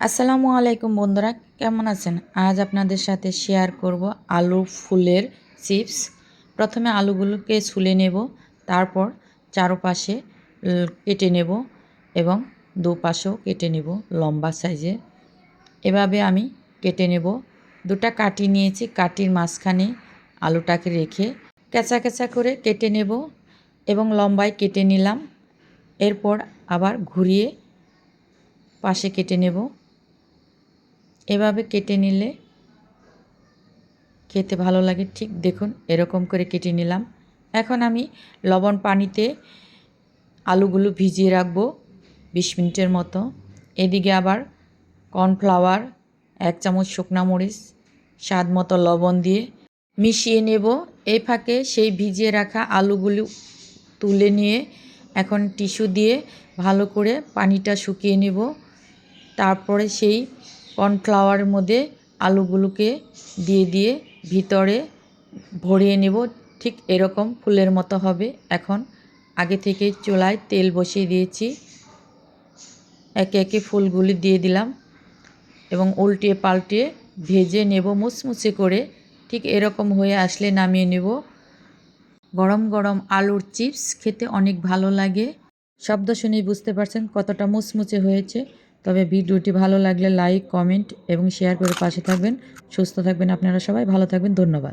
আসসালামু আলাইকুম বন্ধুরা, কেমন আছেন? আজ আপনাদের সাথে শেয়ার করব আলু ফুলের চিপস। প্রথমে আলুগুলোকে ছুলে নেব, তারপর চারপাশে কেটে নেব এবং দুপাশেও কেটে নেব লম্বা সাইজে। এভাবে আমি কেটে নেব। দুটা কাঠি নিয়েছি, কাঠির মাঝখানে আলুটাকে রেখে কেঁচা কেঁচা করে কেটে নেব এবং লম্বায় কেটে নিলাম। এরপর আবার ঘুরিয়ে পাশে কেটে নেব। এভাবে কেটে নিলে খেতে ভালো লাগে। ঠিক দেখুন, এরকম করে কেটে নিলাম। এখন আমি লবণ পানিতে আলুগুলো ভিজিয়ে রাখবো 20 মিনিটের মতো। এদিকে আবার কর্নফ্লাওয়ার, 1 চামচ শুকনা মরিচ, স্বাদ মতো লবণ দিয়ে মিশিয়ে নেব। এই ফাঁকে সেই ভিজিয়ে রাখা আলুগুলো তুলে নিয়ে এখন টিস্যু দিয়ে ভালো করে পানিটা শুকিয়ে নেব। তারপরে সেই কর্নফ্লাওয়ারের মধ্যে আলুগুলোকে দিয়ে ভিতরে ভরিয়ে নেব। ঠিক এরকম ফুলের মতো হবে। এখন আগে থেকে চুলায় তেল বসিয়ে দিয়েছি, একে একে ফুলগুলি দিয়ে দিলাম এবং উল্টিয়ে পাল্টিয়ে ভেজে নেব মুচমুচে করে। ঠিক এরকম হয়ে আসলে নামিয়ে নেব। গরম গরম আলুর চিপস খেতে অনেক ভালো লাগে। শব্দ শুনেই বুঝতে পারছেন কতটা মুচমুচে হয়েছে। তবে ভিডিওটি ভালো লাগলে লাইক, কমেন্ট এবং শেয়ার করে পাশে থাকবেন। সুস্থ থাকবেন আপনারা সবাই, ভালো থাকবেন। ধন্যবাদ।